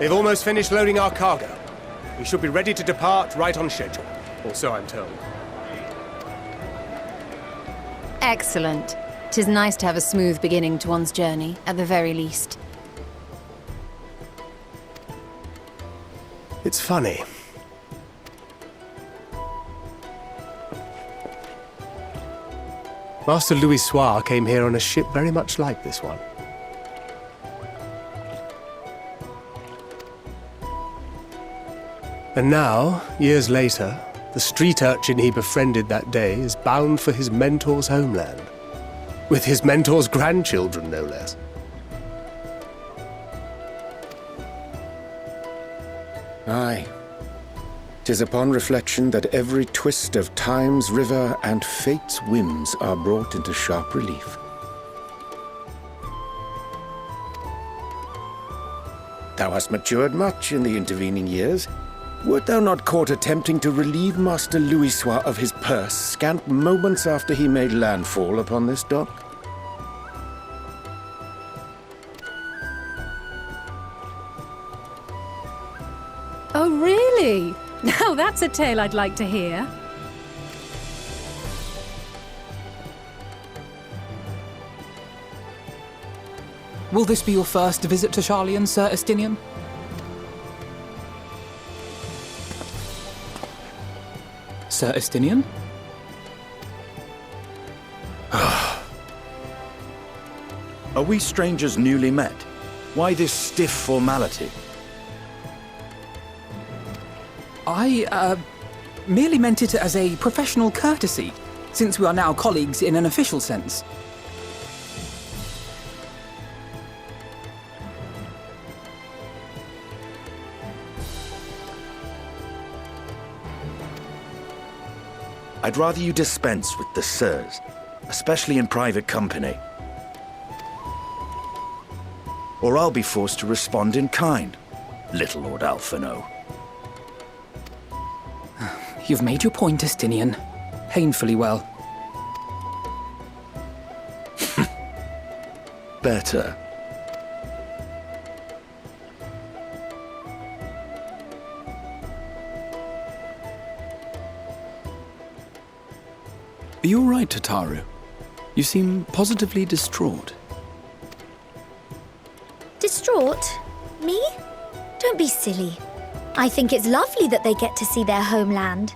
They've almost finished loading our cargo. We should be ready to depart right on schedule. Or so I'm told. Excellent. 'Tis nice to have a smooth beginning to one's journey, at the very least. It's funny. Master Louis Soir came here on a ship very much like this one. And now, years later, the street urchin he befriended that day is bound for his mentor's homeland. With his mentor's grandchildren, no less. Aye. 'Tis upon reflection that every twist of time's river and fate's whims are brought into sharp relief. Thou hast matured much in the intervening years. Wert thou not caught attempting to relieve Master Louis Soir of his purse scant moments after he made landfall upon this dock? Oh, really? Now that's a tale I'd like to hear. Will this be your first visit to Charlian, Sir Estinian? Sir Estinian? Are we strangers newly met? Why this stiff formality? I, merely meant it as a professional courtesy, since we are now colleagues in an official sense. I'd rather you dispense with the sirs, especially in private company. Or I'll be forced to respond in kind, little Lord Alphino. You've made your point, Estinian. Painfully well. Better. Are you all right, Tataru? You seem positively distraught. Distraught? Me? Don't be silly. I think it's lovely that they get to see their homeland.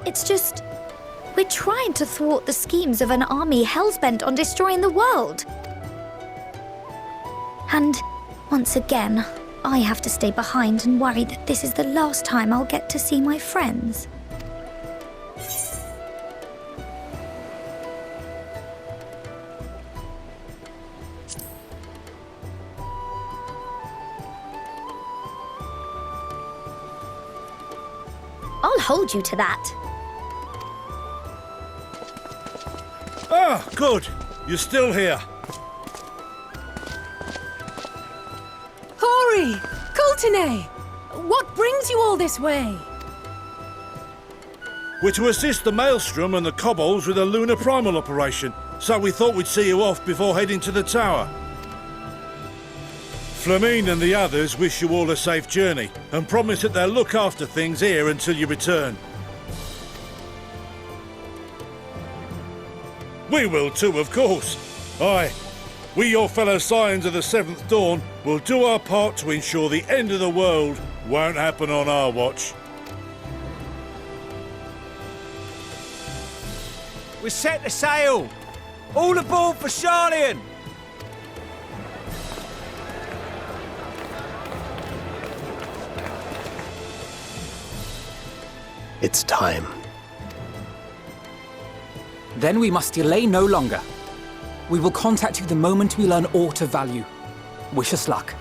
It's just, we're trying to thwart the schemes of an army hellbent on destroying the world. And once again, I have to stay behind and worry that this is the last time I'll get to see my friends. I'll hold you to that. Ah, good. You're still here. Hori! Coulternay! What brings you all this way? We're to assist the Maelstrom and the Kobolds with a lunar primal operation, so we thought we'd see you off before heading to the tower. Flamine and the others wish you all a safe journey and promise that they'll look after things here until you return. We will too, of course. Aye, we, your fellow Scions of the Seventh Dawn, will do our part to ensure the end of the world won't happen on our watch. We're set to sail! All aboard for Charlian! It's time. Then we must delay no longer. We will contact you the moment we learn aught of value. Wish us luck.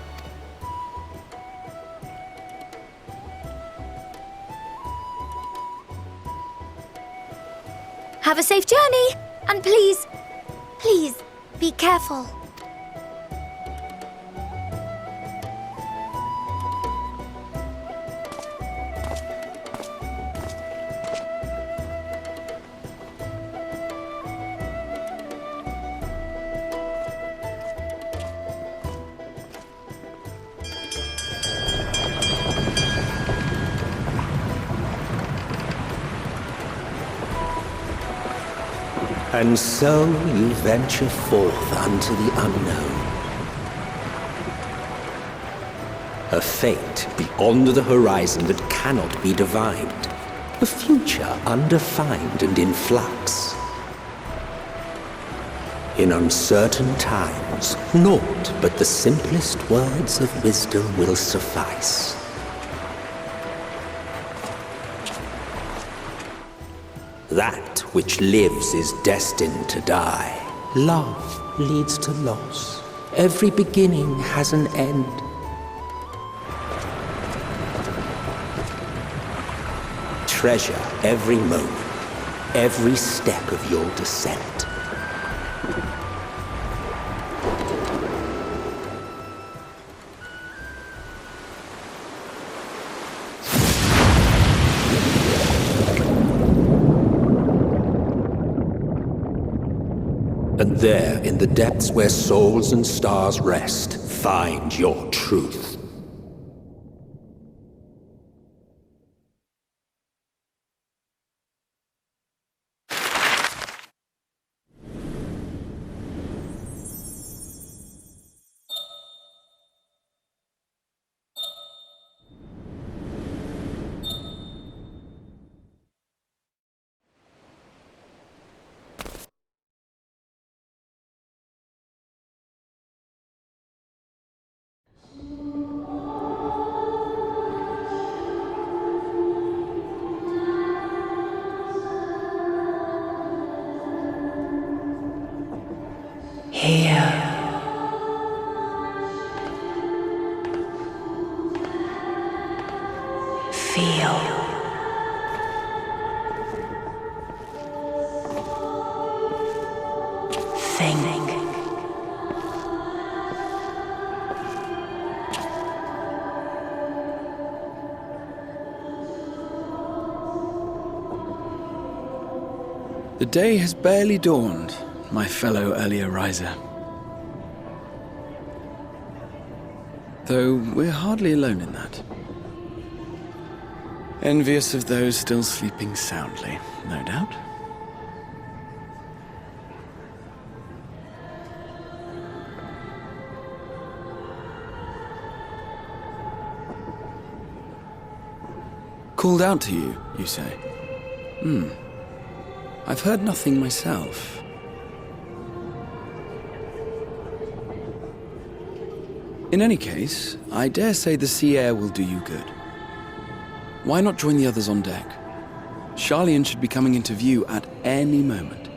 Have a safe journey, and please, please, be careful. And so you venture forth unto the unknown. A fate beyond the horizon that cannot be divined. A future undefined and in flux. In uncertain times, naught but the simplest words of wisdom will suffice. That which lives is destined to die. Love leads to loss. Every beginning has an end. Treasure every moment, every step of your descent. And there, in the depths where souls and stars rest, find your truth. Here. Feel. Think. The day has barely dawned, my fellow earlier riser. Though we're hardly alone in that. Envious of those still sleeping soundly, no doubt. Called out to you, you say? I've heard nothing myself. In any case, I dare say the sea air will do you good. Why not join the others on deck? Charlian should be coming into view at any moment.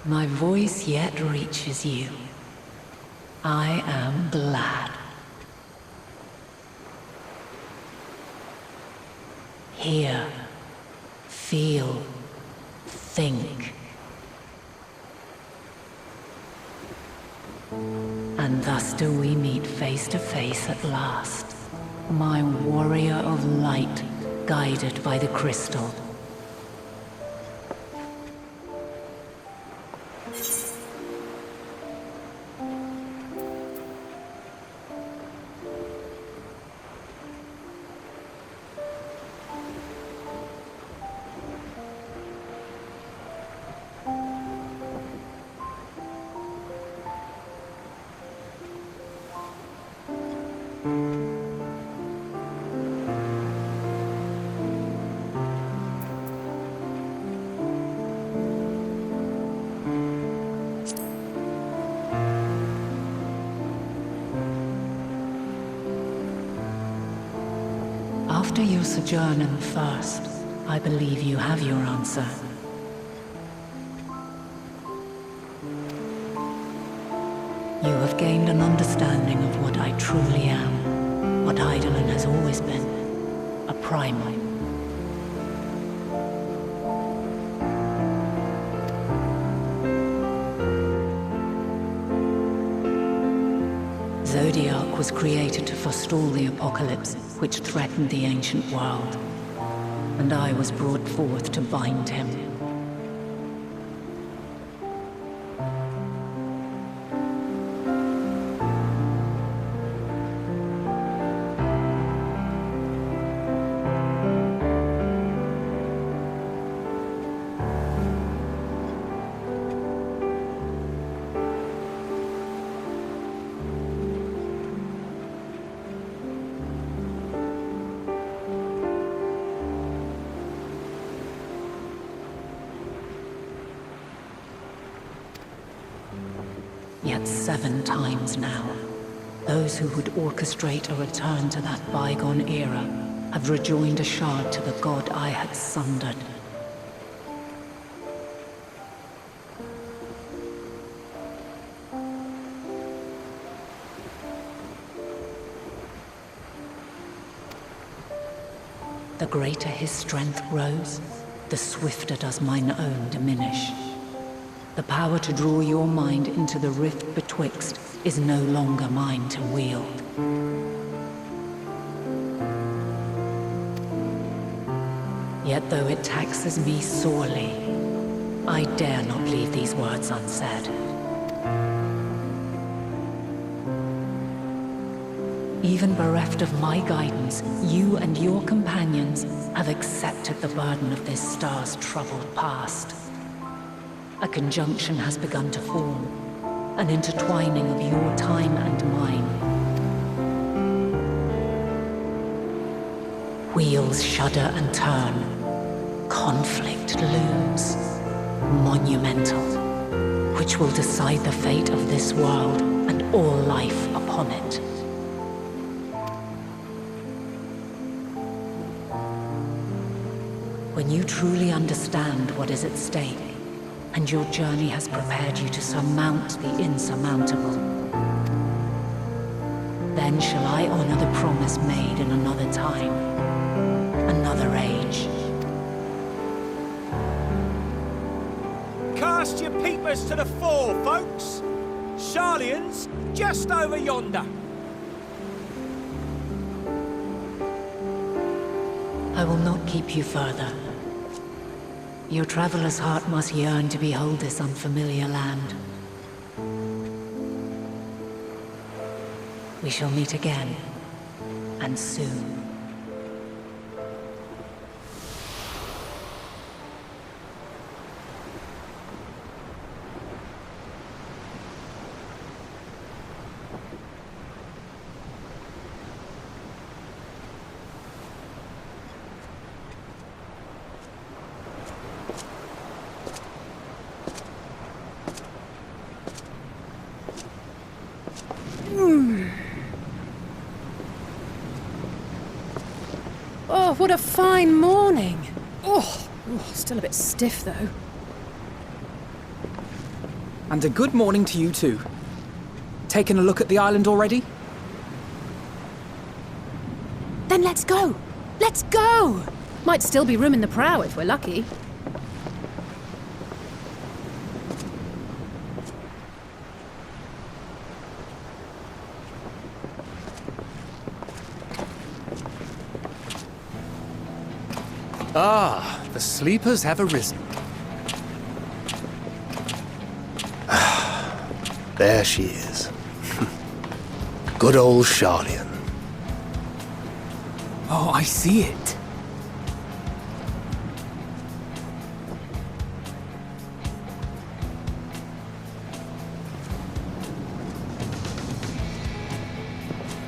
My voice yet reaches you. I am glad. Hear, feel, think. And thus do we meet face to face at last, my warrior of light, guided by the crystal. After your sojourn in the First, I believe you have your answer. You have gained an understanding of what I truly am, what Eidolon has always been, a primal. Zodiac was created to forestall the apocalypse which threatened the ancient world, and I was brought forth to bind him. Yet 7 times now, those who would orchestrate a return to that bygone era have rejoined a shard to the god I had sundered. The greater his strength grows, the swifter does mine own diminish. The power to draw your mind into the rift betwixt is no longer mine to wield. Yet though it taxes me sorely, I dare not leave these words unsaid. Even bereft of my guidance, you and your companions have accepted the burden of this star's troubled past. A conjunction has begun to form, an intertwining of your time and mine. Wheels shudder and turn. Conflict looms, monumental, which will decide the fate of this world and all life upon it. When you truly understand what is at stake, and your journey has prepared you to surmount the insurmountable, then shall I honor the promise made in another time, another age. Cast your peepers to the fore, folks. Sharlayan's just over yonder. I will not keep you further. Your traveler's heart must yearn to behold this unfamiliar land. We shall meet again, and soon. Oh, what a fine morning. Oh, still a bit stiff though. And a good morning to you too. Taking a look at the island already? Then let's go. Let's go. Might still be room in the prow if we're lucky. Ah, the sleepers have arisen. There she is. Good old Sharlayan. Oh, I see it.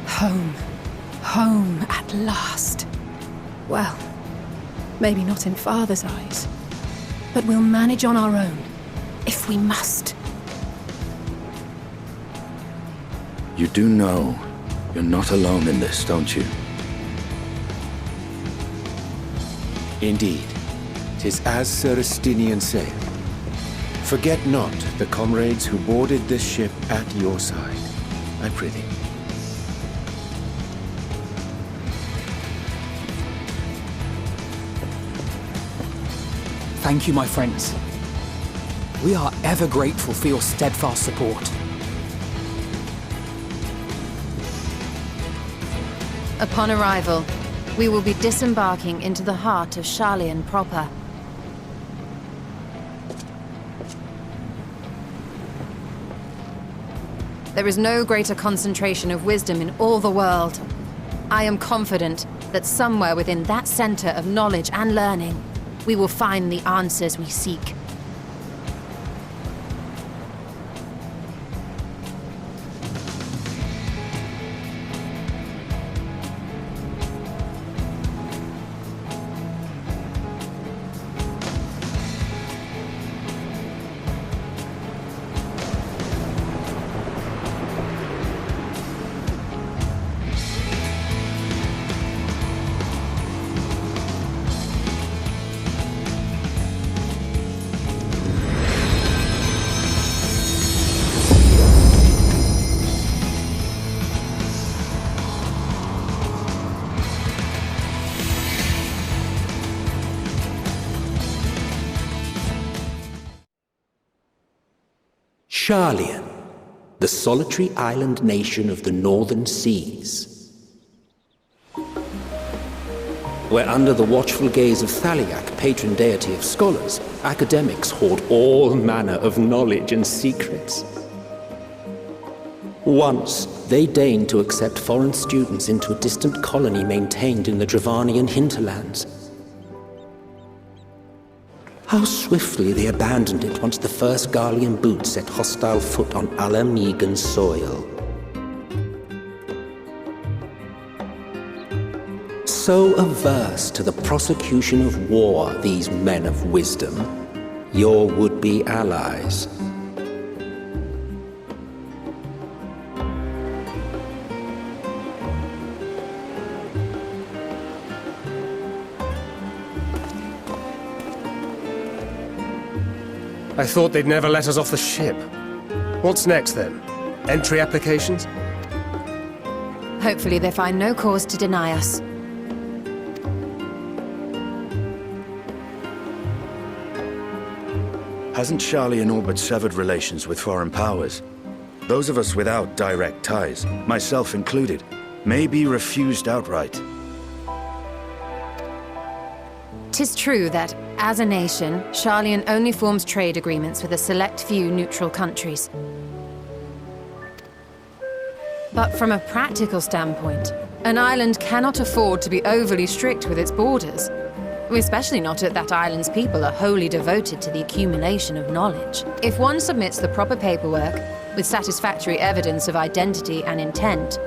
Home. Home at last. Well, maybe not in Father's eyes, but we'll manage on our own, if we must. You do know you're not alone in this, don't you? Indeed, 'tis as Sir Estinian saith. Forget not the comrades who boarded this ship at your side, I prithee. Thank you, my friends. We are ever grateful for your steadfast support. Upon arrival, we will be disembarking into the heart of Sharlayan proper. There is no greater concentration of wisdom in all the world. I am confident that somewhere within that center of knowledge and learning, we will find the answers we seek. Sharlayan, the solitary island nation of the northern seas. Where under the watchful gaze of Thaliak, patron deity of scholars, academics hoard all manner of knowledge and secrets. Once, they deigned to accept foreign students into a distant colony maintained in the Dravanian hinterlands. How swiftly they abandoned it once the first Garlean boot set hostile foot on Alamegan soil. So averse to the prosecution of war, these men of wisdom, your would-be allies. I thought they'd never let us off the ship. What's next, then? Entry applications? Hopefully they find no cause to deny us. Hasn't Sharlayan all but severed relations with foreign powers? Those of us without direct ties, myself included, may be refused outright. 'Tis true that, as a nation, Sharlayan only forms trade agreements with a select few neutral countries. But from a practical standpoint, an island cannot afford to be overly strict with its borders, especially not if that island's people are wholly devoted to the accumulation of knowledge. If one submits the proper paperwork, with satisfactory evidence of identity and intent,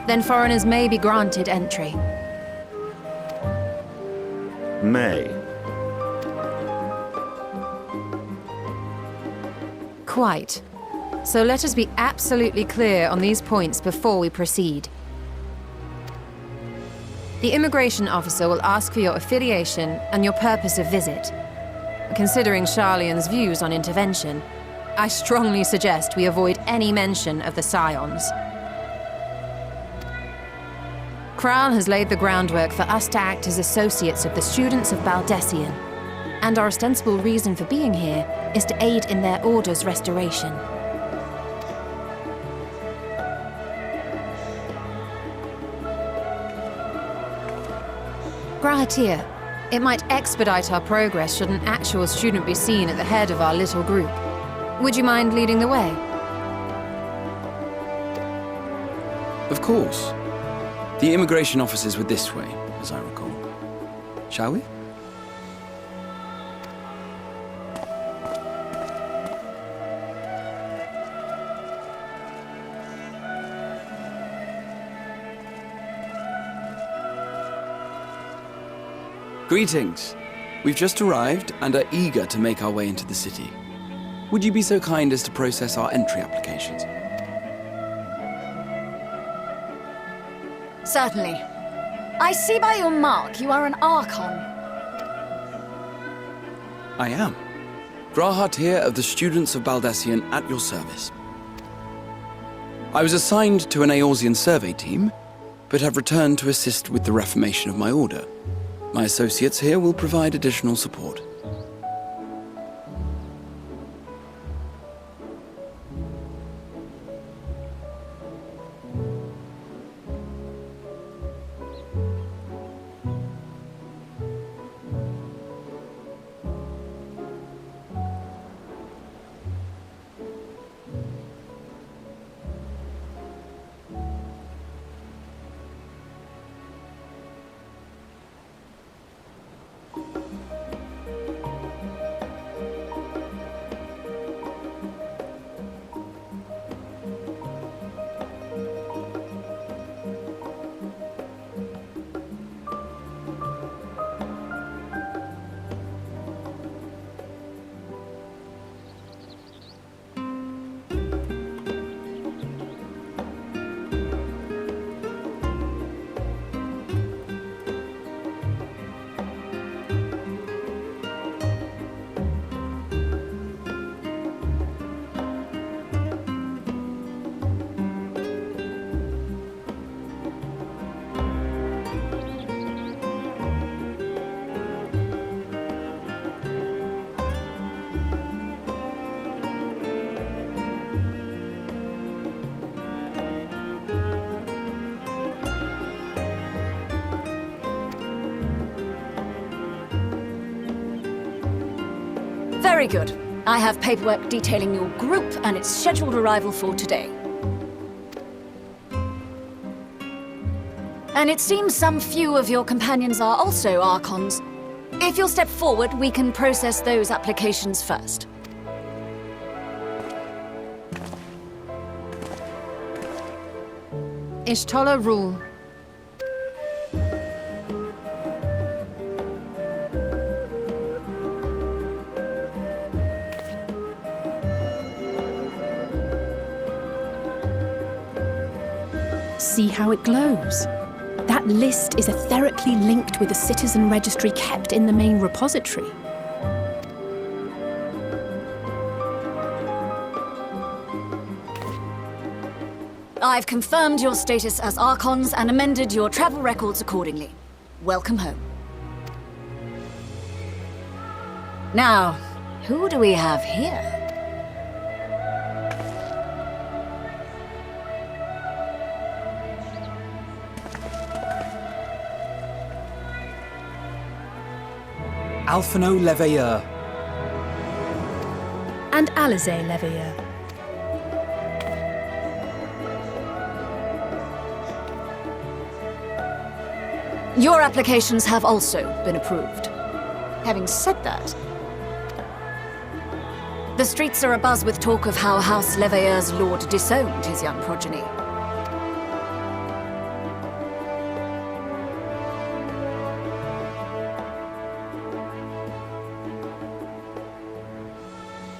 then foreigners may be granted entry. May. Quite. So let us be absolutely clear on these points before we proceed. The immigration officer will ask for your affiliation and your purpose of visit. Considering Sharlayan's views on intervention, I strongly suggest we avoid any mention of the Scions. Kral has laid the groundwork for us to act as associates of the students of Baldessian, and our ostensible reason for being here is to aid in their order's restoration. Grahatir, it might expedite our progress should an actual student be seen at the head of our little group. Would you mind leading the way? Of course. The immigration officers were this way, as I recall. Shall we? Greetings. We've just arrived and are eager to make our way into the city. Would you be so kind as to process our entry applications? Certainly. I see by your mark you are an Archeim. I am. Grahat here of the Students of Baldessian at your service. I was assigned to an Eorzean survey team, but have returned to assist with the reformation of my order. My associates here will provide additional support. Very good. I have paperwork detailing your group and its scheduled arrival for today. And it seems some few of your companions are also Archons. If you'll step forward, we can process those applications first. Ishtola rule. See how it glows? That list is etherically linked with a citizen registry kept in the main repository. I've confirmed your status as Archons and amended your travel records accordingly. Welcome home. Now, who do we have here? Alphino Leveilleur. And Alize Leveilleur. Your applications have also been approved. Having said that, the streets are abuzz with talk of how House Leveilleur's lord disowned his young progeny.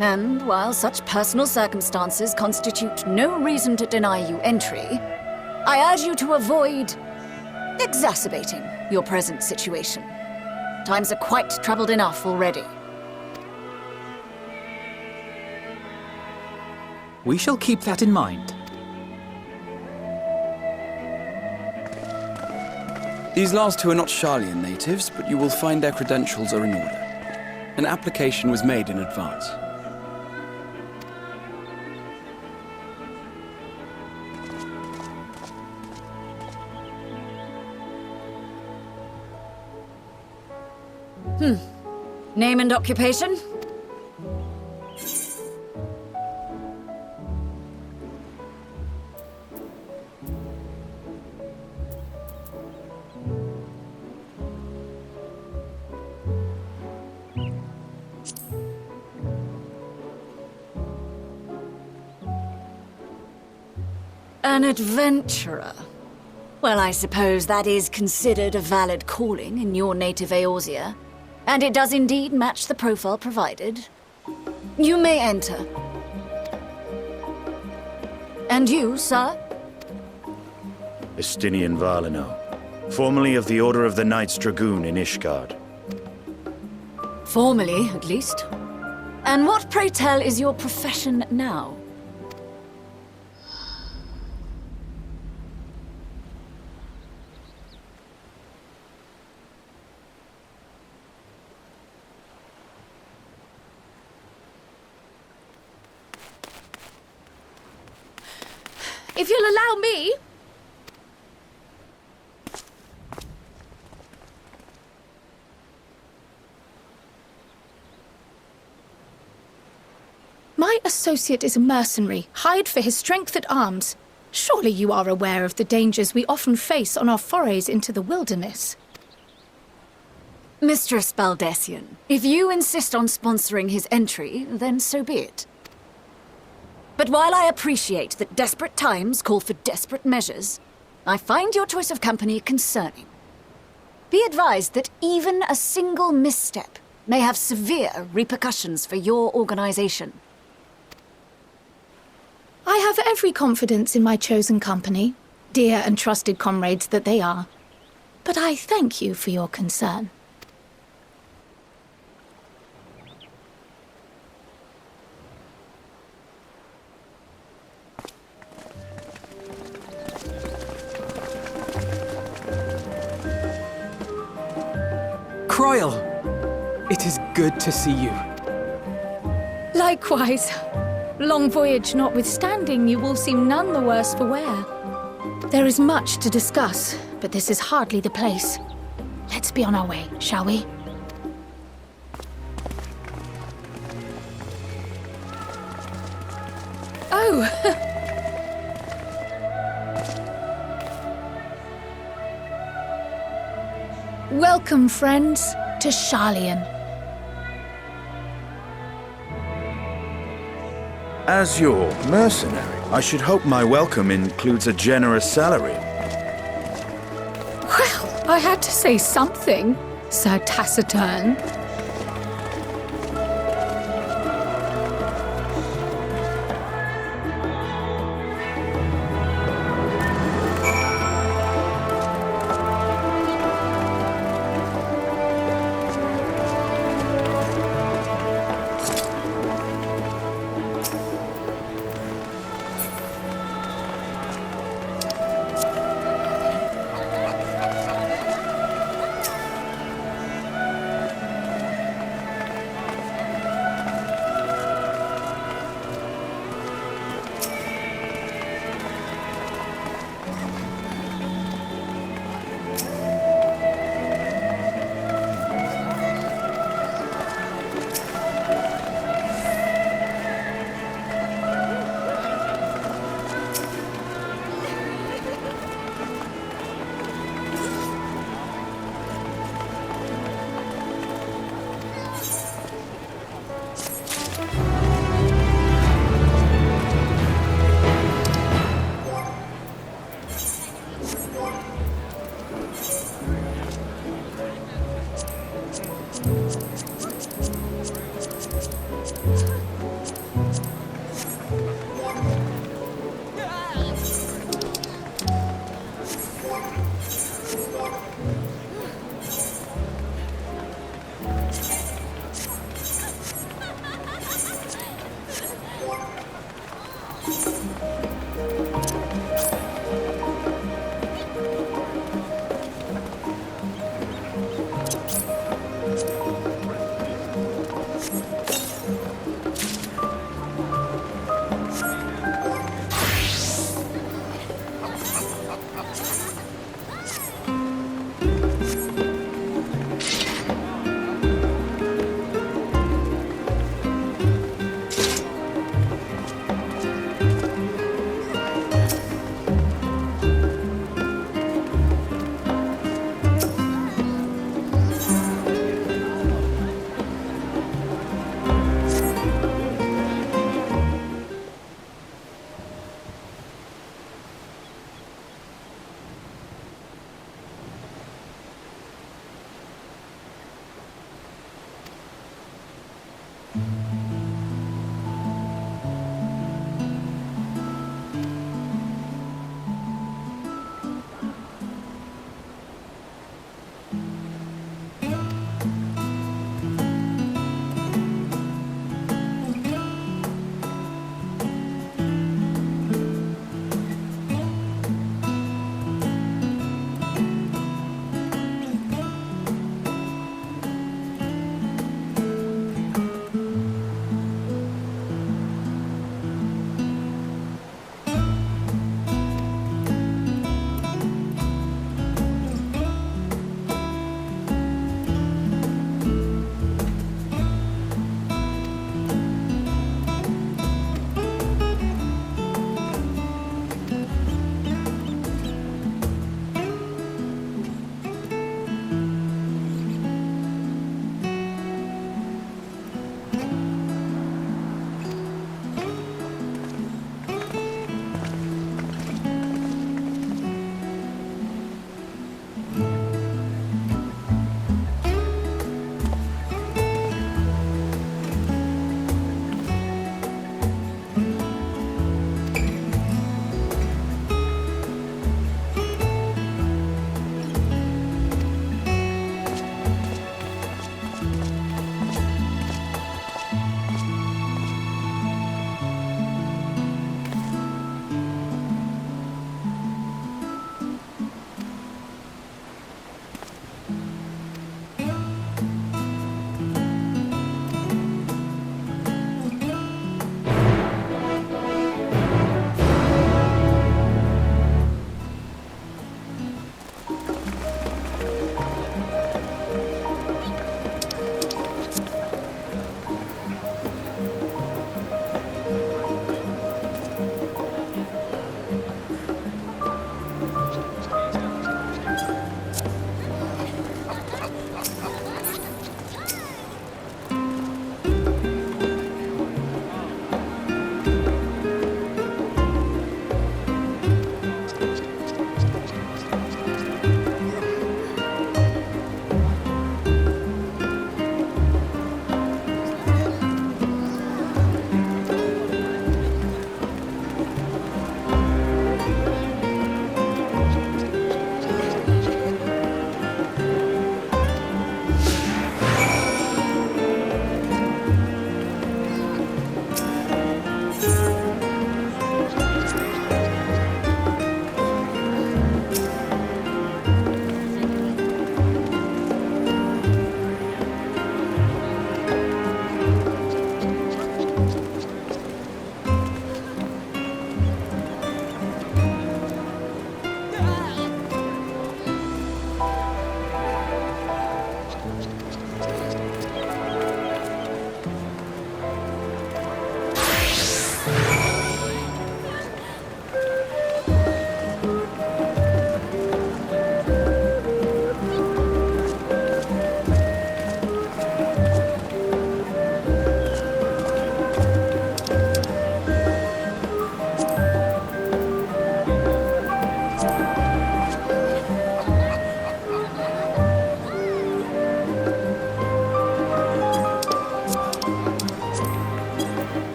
And while such personal circumstances constitute no reason to deny you entry, I urge you to avoid exacerbating your present situation. Times are quite troubled enough already. We shall keep that in mind. These last two are not Sharlayan natives, but you will find their credentials are in order. An application was made in advance. Name and occupation? An adventurer. Well, I suppose that is considered a valid calling in your native Eorzea. And it does indeed match the profile provided. You may enter. And you, sir? Estinian Valino, formerly of the Order of the Knights Dragoon in Ishgard. Formally, at least. And what, pray tell, is your profession now? If you'll allow me... My associate is a mercenary, hired for his strength at arms. Surely you are aware of the dangers we often face on our forays into the wilderness. Mistress Baldessian, if you insist on sponsoring his entry, then so be it. But while I appreciate that desperate times call for desperate measures, I find your choice of company concerning. Be advised that even a single misstep may have severe repercussions for your organization. I have every confidence in my chosen company, dear and trusted comrades that they are. But I thank you for your concern. Croyle! It is good to see you. Likewise. Long voyage notwithstanding, you will seem none the worse for wear. There is much to discuss, but this is hardly the place. Let's be on our way, shall we? Oh! Welcome, friends, to Sharlayan. As your mercenary, I should hope my welcome includes a generous salary. Well, I had to say something, Sir Taciturn.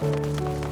Thank you.